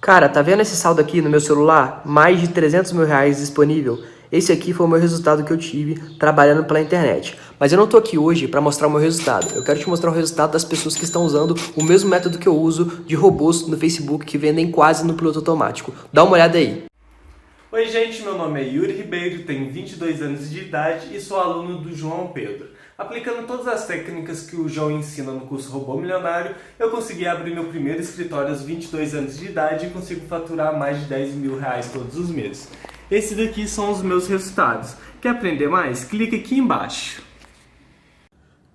Cara, tá vendo esse saldo aqui no meu celular? Mais de 300 mil reais disponível. Esse aqui foi o meu resultado que eu tive trabalhando pela internet. Mas eu não tô aqui hoje para mostrar o meu resultado. Eu quero te mostrar o resultado das pessoas que estão usando o mesmo método que eu uso de robôs no Facebook que vendem quase no piloto automático. Dá uma olhada aí. Oi gente, meu nome é Yuri Ribeiro, tenho 22 anos de idade e sou aluno do João Pedro. Aplicando todas as técnicas que o João ensina no curso Robô Milionário, eu consegui abrir meu primeiro escritório aos 22 anos de idade e consigo faturar mais de 10 mil reais todos os meses. Esses daqui são os meus resultados. Quer aprender mais? Clica aqui embaixo.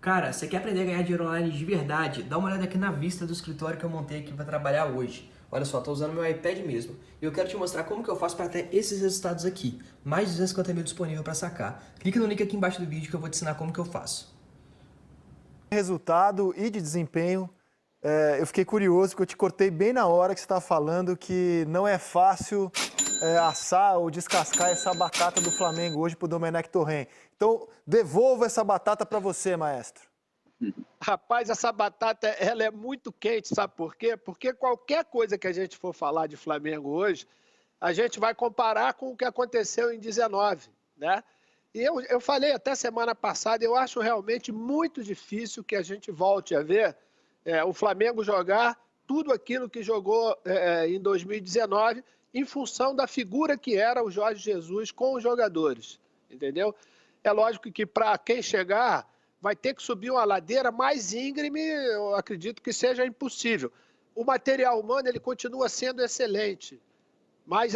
Cara, você quer aprender a ganhar dinheiro online de verdade? Dá uma olhada aqui na vista do escritório que eu montei aqui para trabalhar hoje. Olha só, tô usando meu iPad mesmo. E eu quero te mostrar como que eu faço para ter esses resultados aqui. Mais de 250 mil disponível para sacar. Clica no link aqui embaixo do vídeo que eu vou te ensinar como que eu faço. Resultado e de desempenho, eu fiquei curioso porque eu te cortei bem na hora que você estava falando que não é fácil assar ou descascar essa batata do Flamengo hoje para o Domenech Torrent. Então, devolvo essa batata para você, maestro. Rapaz, essa batata ela é muito quente, sabe por quê? Porque qualquer coisa que a gente for falar de Flamengo hoje, a gente vai comparar com o que aconteceu em 19, né? E eu falei até semana passada, eu acho realmente muito difícil que a gente volte a ver o Flamengo jogar tudo aquilo que jogou em 2019 em função da figura que era o Jorge Jesus com os jogadores, entendeu? É lógico que para quem chegar vai ter que subir uma ladeira mais íngreme, eu acredito que seja impossível. O material humano ele continua sendo excelente, mas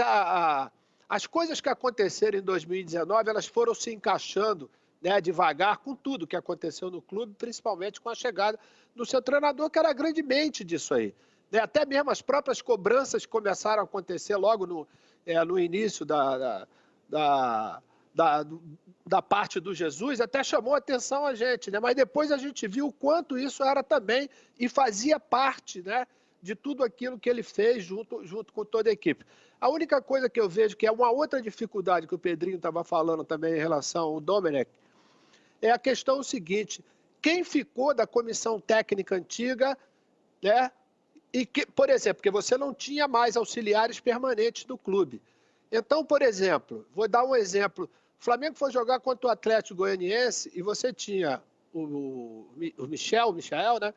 as coisas que aconteceram em 2019, elas foram se encaixando, né, devagar com tudo que aconteceu no clube, principalmente com a chegada do seu treinador, que era a grande mente disso aí. Né? Até mesmo as próprias cobranças começaram a acontecer logo no início da, da, da parte do Jesus, até chamou a atenção a gente, né? Mas depois a gente viu o quanto isso era também e fazia parte, né, de tudo aquilo que ele fez junto com toda a equipe. A única coisa que eu vejo que é uma outra dificuldade que o Pedrinho estava falando também em relação ao Domenech, é a questão seguinte: quem ficou da comissão técnica antiga, né? E que, por exemplo, porque você não tinha mais auxiliares permanentes do clube. Então, por exemplo, vou dar um exemplo. O Flamengo foi jogar contra o Atlético Goianiense e você tinha o Michel, né?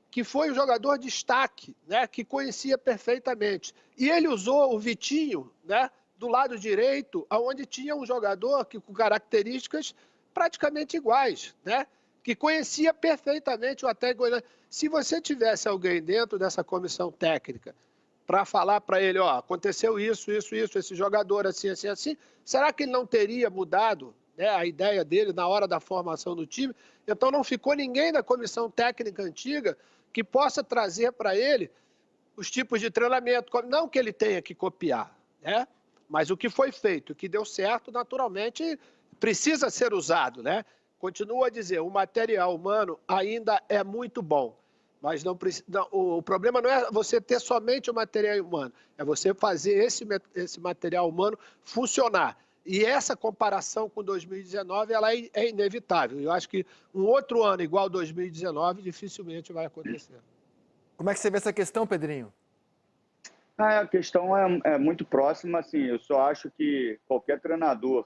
Que foi um jogador de destaque, né, que conhecia perfeitamente. E ele usou o Vitinho, né, do lado direito, onde tinha um jogador com características praticamente iguais, né, que conhecia perfeitamente o Atlético Goianiense. Se você tivesse alguém dentro dessa comissão técnica para falar para ele, ó, aconteceu isso, esse jogador assim, assim, assim, será que ele não teria mudado, né, a ideia dele na hora da formação do time? Então não ficou ninguém da comissão técnica antiga que possa trazer para ele os tipos de treinamento, não que ele tenha que copiar, né? Mas o que foi feito, o que deu certo, naturalmente precisa ser usado, né? Continuo a dizer, o material humano ainda é muito bom, mas o problema não é você ter somente o material humano, é você fazer esse material humano funcionar. E essa comparação com 2019 ela é inevitável. Eu acho que um outro ano igual 2019 dificilmente vai acontecer. Como é que você vê essa questão, Pedrinho? A questão é muito próxima, assim, eu só acho que qualquer treinador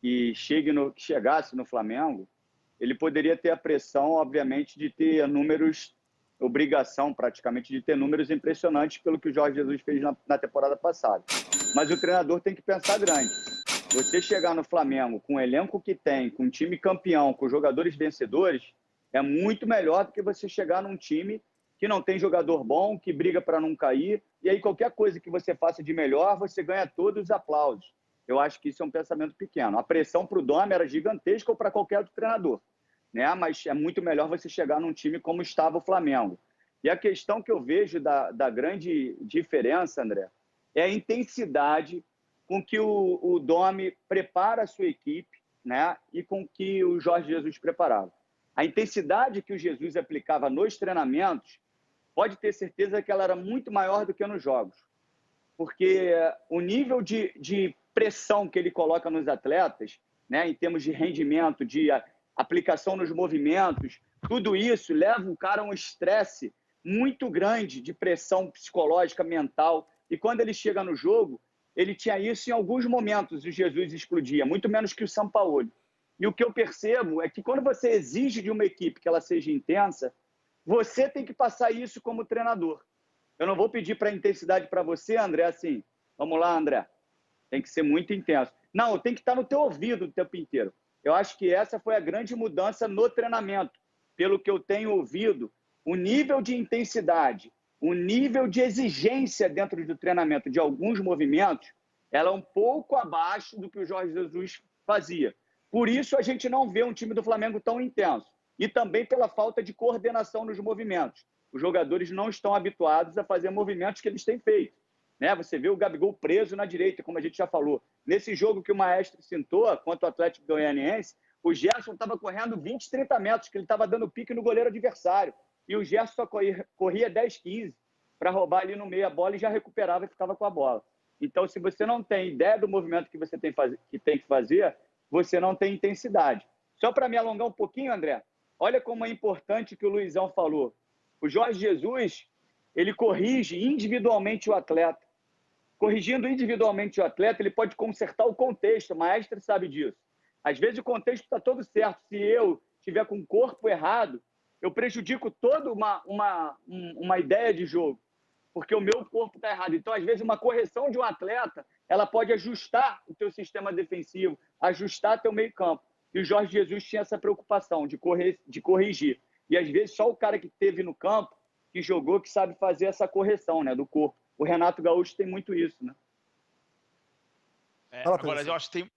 que chegasse no Flamengo, ele poderia ter a pressão, obviamente, de ter números, obrigação praticamente, de ter números impressionantes pelo que o Jorge Jesus fez na temporada passada. Mas o treinador tem que pensar grande. Você chegar no Flamengo com o elenco que tem, com um time campeão, com jogadores vencedores, é muito melhor do que você chegar num time que não tem jogador bom, que briga para não cair, e aí qualquer coisa que você faça de melhor, você ganha todos os aplausos. Eu acho que isso é um pensamento pequeno. A pressão para o Dome era gigantesca ou para qualquer outro treinador, né? Mas é muito melhor você chegar num time como estava o Flamengo. E a questão que eu vejo da grande diferença, André, é a intensidade com que o Dome prepara a sua equipe, né? E com que o Jorge Jesus preparava. A intensidade que o Jesus aplicava nos treinamentos, pode ter certeza que ela era muito maior do que nos jogos. Porque o nível de pressão que ele coloca nos atletas, né, em termos de rendimento, de aplicação nos movimentos, tudo isso leva o cara a um estresse muito grande de pressão psicológica, mental, E quando ele chega no jogo, ele tinha isso em alguns momentos, o Jesus explodia, muito menos que o Sampaoli. E o que eu percebo é que quando você exige de uma equipe que ela seja intensa, você tem que passar isso como treinador. Eu não vou pedir para intensidade para você, André, assim, vamos lá, André, tem que ser muito intenso. Não, tem que estar no teu ouvido o tempo inteiro. Eu acho que essa foi a grande mudança no treinamento. Pelo que eu tenho ouvido, o nível de intensidade, o nível de exigência dentro do treinamento de alguns movimentos, ela é um pouco abaixo do que o Jorge Jesus fazia. Por isso, a gente não vê um time do Flamengo tão intenso. E também pela falta de coordenação nos movimentos. Os jogadores não estão habituados a fazer movimentos que eles têm feito. Né? Você vê o Gabigol preso na direita, como a gente já falou. Nesse jogo que o Maestro citou, contra o Atlético Goianiense, o Gerson estava correndo 20, 30 metros, que ele estava dando pique no goleiro adversário. E o Gerson só corria 10, 15 para roubar ali no meio a bola e já recuperava e ficava com a bola. Então, se você não tem ideia do movimento que você tem que fazer, você não tem intensidade. Só para me alongar um pouquinho, André, olha como é importante o que o Luizão falou. O Jorge Jesus, ele corrige individualmente o atleta. Corrigindo individualmente o atleta, ele pode consertar o contexto, o Maestro sabe disso. Às vezes o contexto está todo certo. Se eu estiver com o corpo errado, eu prejudico toda uma ideia de jogo, porque o meu corpo está errado. Então, às vezes, uma correção de um atleta, ela pode ajustar o teu sistema defensivo, ajustar teu meio campo. E o Jorge Jesus tinha essa preocupação de corrigir. E, às vezes, só o cara que esteve no campo, que jogou, que sabe fazer essa correção, né, do corpo. O Renato Gaúcho tem muito isso, né? Agora, eu acho que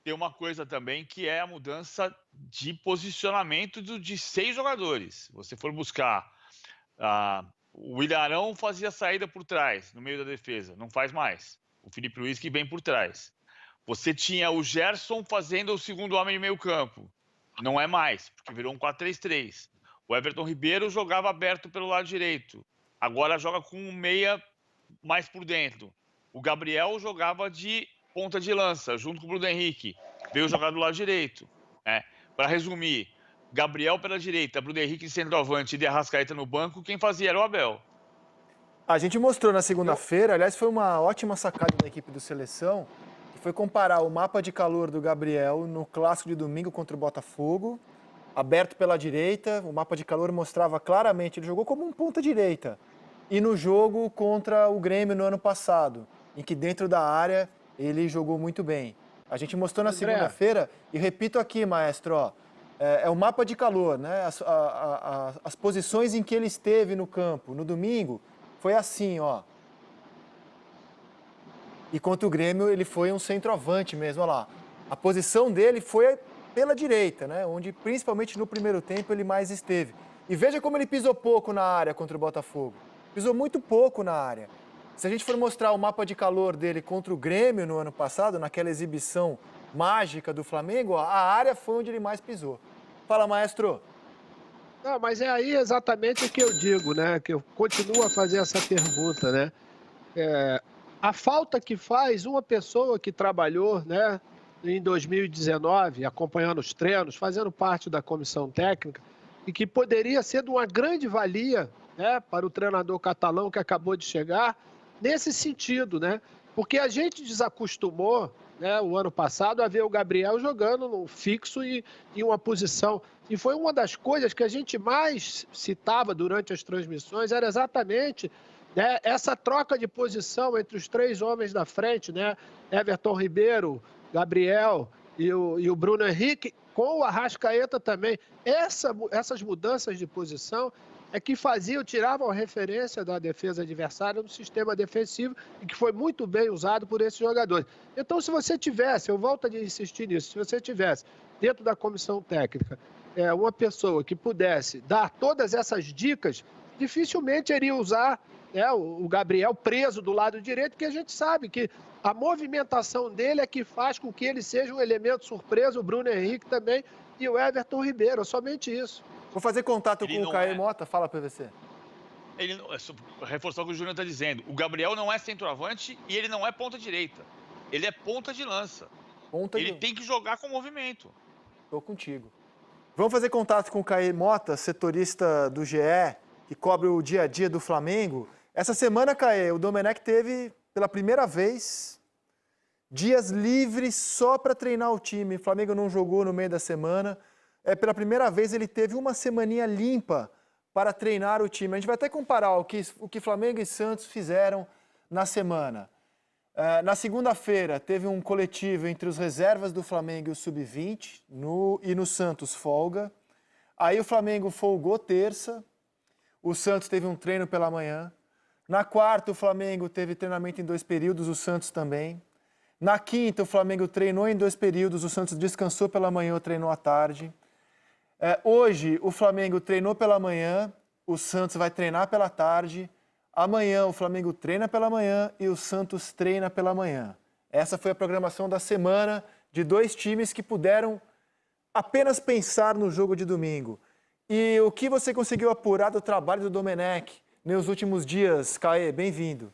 tem uma coisa também que é a mudança de posicionamento de 6 jogadores. Se você for buscar, o Ilharão fazia saída por trás, no meio da defesa, não faz mais. O Felipe Luiz que vem por trás. Você tinha o Gerson fazendo o segundo homem de meio campo, não é mais, porque virou um 4-3-3. O Everton Ribeiro jogava aberto pelo lado direito, agora joga com um meia mais por dentro. O Gabriel jogava de ponta de lança, junto com o Bruno Henrique. Veio jogar do lado direito. Para resumir, Gabriel pela direita, Bruno Henrique de centroavante e de Arrascaeta no banco, quem fazia era o Abel. A gente mostrou na segunda-feira, aliás, foi uma ótima sacada da equipe do Seleção, que foi comparar o mapa de calor do Gabriel no clássico de domingo contra o Botafogo, aberto pela direita, o mapa de calor mostrava claramente, ele jogou como um ponta-direita. E no jogo contra o Grêmio no ano passado, em que dentro da área ele jogou muito bem. A gente mostrou na segunda-feira, e repito aqui, Maestro, ó, é o mapa de calor, né? As posições em que ele esteve no campo. No domingo, foi assim, ó. E contra o Grêmio, ele foi um centroavante mesmo, olha lá. A posição dele foi pela direita, né? Onde, principalmente no primeiro tempo, ele mais esteve. E veja como ele pisou pouco na área contra o Botafogo. Pisou muito pouco na área. Se a gente for mostrar o mapa de calor dele contra o Grêmio no ano passado, naquela exibição mágica do Flamengo, a área foi onde ele mais pisou. Fala, Maestro. Não, mas é aí exatamente o que eu digo, né? Que eu continuo a fazer essa pergunta, né? A falta que faz uma pessoa que trabalhou, né, em 2019, acompanhando os treinos, fazendo parte da comissão técnica, e que poderia ser de uma grande valia, né, para o treinador catalão que acabou de chegar, nesse sentido, né? Porque a gente desacostumou, né, o ano passado, a ver o Gabriel jogando no fixo e em uma posição. E foi uma das coisas que a gente mais citava durante as transmissões, era exatamente, né, essa troca de posição entre os 3 homens da frente, né? Everton Ribeiro, Gabriel e o Bruno Henrique, com o Arrascaeta também. Essas mudanças de posição é que tiravam a referência da defesa adversária no sistema defensivo e que foi muito bem usado por esses jogadores. Então, se você tivesse, eu volto a insistir nisso, se você tivesse dentro da comissão técnica uma pessoa que pudesse dar todas essas dicas, dificilmente iria usar, né, o Gabriel preso do lado direito, porque a gente sabe que a movimentação dele é que faz com que ele seja um elemento surpresa, o Bruno Henrique também e o Everton Ribeiro, somente isso. Vou fazer contato com o Caio Mota. Fala, PVC. Reforçar o que o Júnior está dizendo. O Gabriel não é centroavante e ele não é ponta direita. Ele é ponta de lança. Ele tem que jogar com movimento. Estou contigo. Vamos fazer contato com o Caio Mota, setorista do GE, que cobre o dia a dia do Flamengo. Essa semana, Caê, o Domenech teve, pela primeira vez, dias livres só para treinar o time. O Flamengo não jogou no meio da semana. Pela primeira vez ele teve uma semaninha limpa para treinar o time. A gente vai até comparar o que Flamengo e Santos fizeram na semana. Na segunda-feira teve um coletivo entre os reservas do Flamengo e o Sub-20 e no Santos folga. Aí o Flamengo folgou terça, o Santos teve um treino pela manhã. Na quarta o Flamengo teve treinamento em 2 períodos, o Santos também. Na quinta o Flamengo treinou em 2 períodos, o Santos descansou pela manhã ou treinou à tarde. Hoje o Flamengo treinou pela manhã, o Santos vai treinar pela tarde. Amanhã o Flamengo treina pela manhã e o Santos treina pela manhã. Essa foi a programação da semana de 2 times que puderam apenas pensar no jogo de domingo. E o que você conseguiu apurar do trabalho do Domenech nos últimos dias, Caê? Bem-vindo.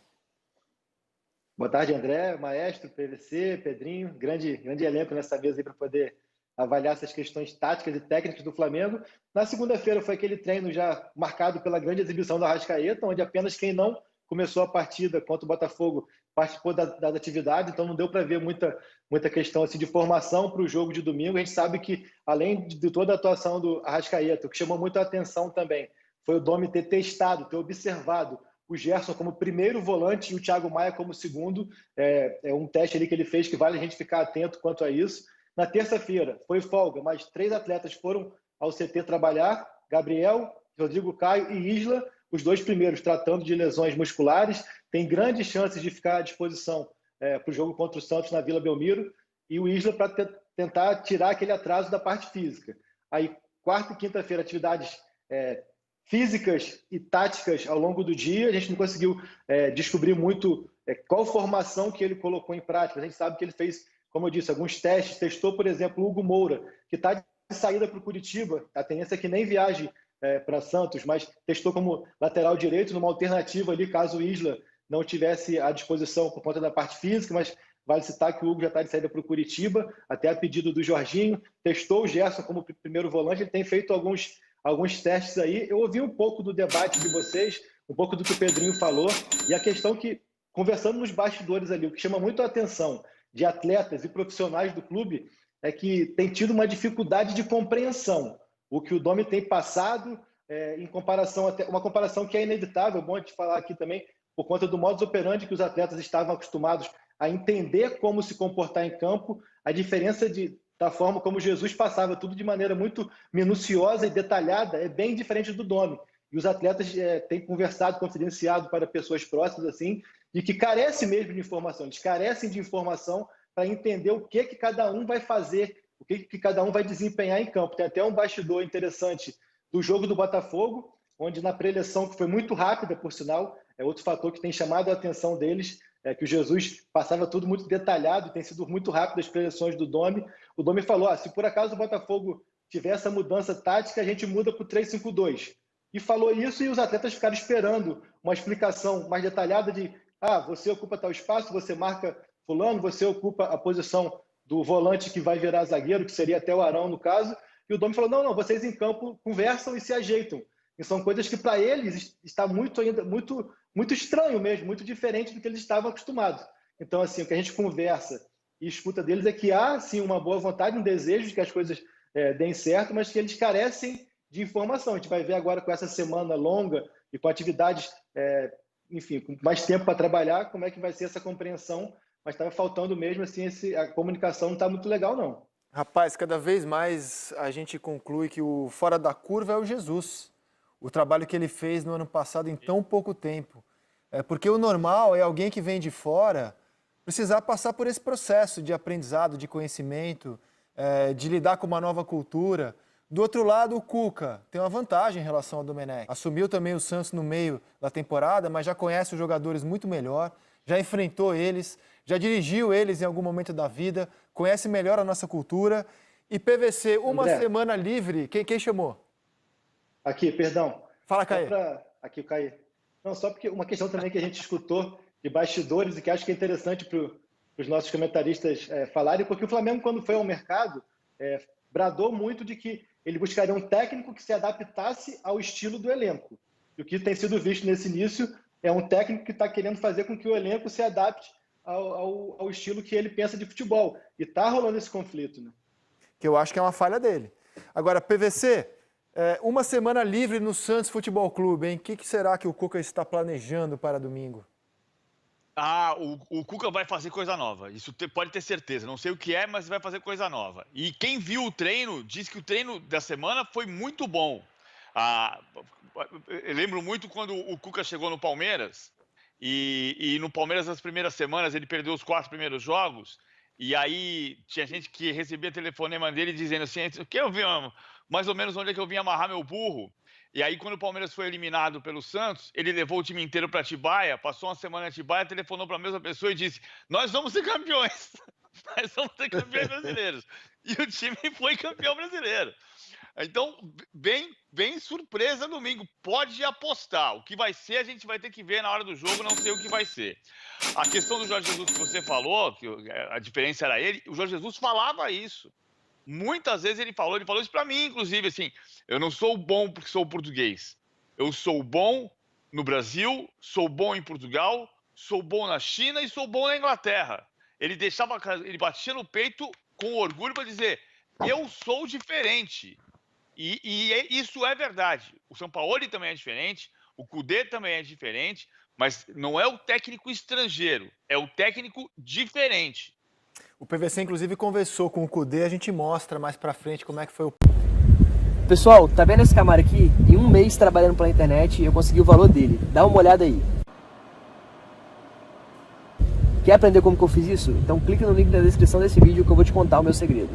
Boa tarde, André, Maestro, PVC, Pedrinho, grande elenco nessa mesa aí para poder avaliar essas questões táticas e técnicas do Flamengo. Na segunda-feira foi aquele treino já marcado pela grande exibição do Arrascaeta, onde apenas quem não começou a partida contra o Botafogo participou das atividades, então não deu para ver muita questão assim, de formação para o jogo de domingo. A gente sabe que, além de toda a atuação do Arrascaeta, o que chamou muito a atenção também foi o Domi ter testado, ter observado o Gerson como primeiro volante e o Thiago Maia como segundo. É um teste ali que ele fez que vale a gente ficar atento quanto a isso. Na terça-feira foi folga, mas 3 atletas foram ao CT trabalhar, Gabriel, Rodrigo Caio e Isla, os 2 primeiros tratando de lesões musculares, tem grandes chances de ficar à disposição para o jogo contra o Santos na Vila Belmiro, e o Isla para tentar tirar aquele atraso da parte física. Aí, quarta e quinta-feira, atividades físicas e táticas ao longo do dia. A gente não conseguiu descobrir muito qual formação que ele colocou em prática. A gente sabe que ele fez, como eu disse, alguns testes, testou, por exemplo, o Hugo Moura, que está de saída para o Curitiba, a tendência é que nem viaje para Santos, mas testou como lateral direito, numa alternativa ali, caso o Isla não tivesse à disposição por conta da parte física, mas vale citar que o Hugo já está de saída para o Curitiba, até a pedido do Jorginho, testou o Gerson como primeiro volante, ele tem feito alguns testes aí. Eu ouvi um pouco do debate de vocês, um pouco do que o Pedrinho falou, e a questão que, conversando nos bastidores ali, o que chama muito a atenção de atletas e profissionais do clube é que tem tido uma dificuldade de compreensão. O que o Domi tem passado, em comparação, uma comparação que é inevitável, bom de falar aqui também, por conta do modus operandi que os atletas estavam acostumados a entender como se comportar em campo, a diferença da forma como Jesus passava tudo de maneira muito minuciosa e detalhada é bem diferente do Domi. E os atletas têm conversado, confidenciado para pessoas próximas, assim, de que carecem mesmo de informação, eles carecem de informação para entender o que cada um vai fazer, o que cada um vai desempenhar em campo. Tem até um bastidor interessante do jogo do Botafogo, onde na pré-eleição, que foi muito rápida, por sinal, é outro fator que tem chamado a atenção deles, que o Jesus passava tudo muito detalhado, tem sido muito rápido as pré-eleições do Domi. O Domi falou, se por acaso o Botafogo tiver essa mudança tática, a gente muda para o 3-5-2. E falou isso e os atletas ficaram esperando uma explicação mais detalhada de você ocupa tal espaço, você marca fulano, você ocupa a posição do volante que vai virar zagueiro, que seria até o Arão no caso, e o Domi falou, não, vocês em campo conversam e se ajeitam. E são coisas que para eles está muito estranho mesmo, muito diferente do que eles estavam acostumados. Então, assim, o que a gente conversa e escuta deles é que há, sim, uma boa vontade, um desejo de que as coisas deem certo, mas que eles carecem de informação. A gente vai ver agora com essa semana longa e com atividades, enfim, com mais tempo para trabalhar, como é que vai ser essa compreensão, mas estava faltando mesmo, assim, a comunicação não está muito legal, não. Rapaz, cada vez mais a gente conclui que o fora da curva é o Jesus. O trabalho que ele fez no ano passado em tão pouco tempo. Porque o normal é alguém que vem de fora precisar passar por esse processo de aprendizado, de conhecimento, de lidar com uma nova cultura. Do outro lado, o Cuca tem uma vantagem em relação ao Domenech. Assumiu também o Santos no meio da temporada, mas já conhece os jogadores muito melhor, já enfrentou eles, já dirigiu eles em algum momento da vida, conhece melhor a nossa cultura. E PVC, uma André, semana livre, quem chamou? Aqui, perdão. Fala, Caê. Aqui, o Caê. Não, só porque uma questão também que a gente escutou de bastidores e que acho que é interessante para os nossos comentaristas falarem, porque o Flamengo, quando foi ao mercado, bradou muito de que ele buscaria um técnico que se adaptasse ao estilo do elenco. E o que tem sido visto nesse início é um técnico que está querendo fazer com que o elenco se adapte ao estilo que ele pensa de futebol. E está rolando esse conflito, né? Que eu acho que é uma falha dele. Agora, PVC, uma semana livre no Santos Futebol Clube, hein? O que será que o Cuca está planejando para domingo? O Cuca vai fazer coisa nova. Isso pode ter certeza. Não sei o que é, mas vai fazer coisa nova. E quem viu o treino, diz que o treino da semana foi muito bom. Eu lembro muito quando o Cuca chegou no Palmeiras. E no Palmeiras, nas primeiras semanas, ele perdeu os 4 primeiros jogos. E aí tinha gente que recebia telefonema dele dizendo assim, que eu vi mais ou menos onde é que eu vim amarrar meu burro. E aí, quando o Palmeiras foi eliminado pelo Santos, ele levou o time inteiro para Atibaia, passou uma semana em Atibaia, telefonou para a mesma pessoa e disse: nós vamos ser campeões, nós vamos ser campeões brasileiros. E o time foi campeão brasileiro. Então, bem surpresa domingo. Pode apostar. O que vai ser, a gente vai ter que ver na hora do jogo, não sei o que vai ser. A questão do Jorge Jesus que você falou, que a diferença era ele, o Jorge Jesus falava isso. Muitas vezes ele falou isso para mim, inclusive, assim, eu não sou bom porque sou português. Eu sou bom no Brasil, sou bom em Portugal, sou bom na China e sou bom na Inglaterra. Ele batia no peito com orgulho para dizer, eu sou diferente. Isso é verdade. O Sampaoli também é diferente, o Kudê também é diferente, mas não é o técnico estrangeiro, é o técnico diferente. O PVC, inclusive, conversou com o Kudê, a gente mostra mais pra frente como é que foi o... Pessoal, tá vendo esse Camaro aqui? Em um mês trabalhando pela internet, eu consegui o valor dele. Dá uma olhada aí. Quer aprender como que eu fiz isso? Então clica no link na descrição desse vídeo que eu vou te contar o meu segredo.